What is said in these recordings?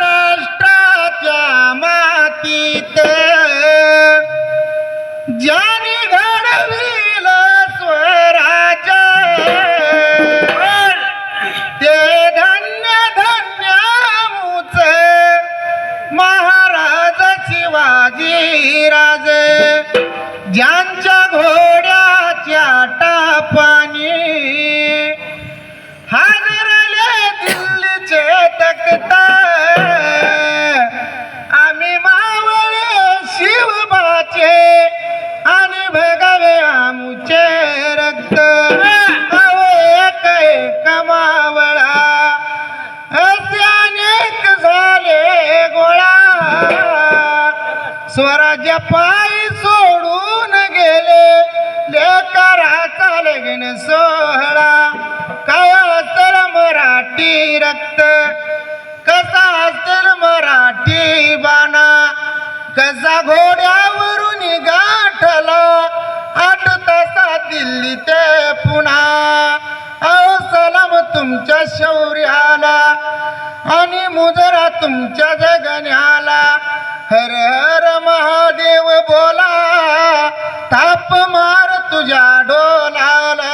महाराष्ट्राच्या मातीत ज्याने घडविल स्वराज्य ते धन्य धन्य मुच महाराज शिवाजी राजे ज्यांच्या घोड्याच्या टापाने हादरले दिल्लीचे तख्त आम्ही मावळे शिवबाचे आणि भगावे आमुचे रक्त एक एक मावळा असे अनेक झाले गोळा स्वराज्य पायी सोडून गेले लेकराचा लगीन सोहळा काय असेल मराठी रक्त कसा असेल मराठी बाणा कसा घोड्यावरून गाठला 8 तासात दिल्ली ते पुन्हा अहो सलाम तुमच्या शौर्याला आणि मुजरा तुमच्या जगण्याला हर हर महादेव बोला ताप मार तुझ्या डोलाला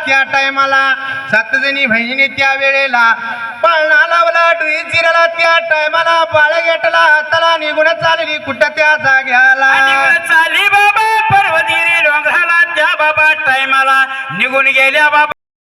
त्या टायमाला 7 जणी बहिणी त्या वेळेला पाळणा लावला डुई चिरला त्या टायमाला बाळ घेतला हाताला निघून चालली कुठं त्या जाग्याला चाली बाबा पर्वतीरी डोंगराला त्या बाबा टायमाला निघून गेल्या बाबा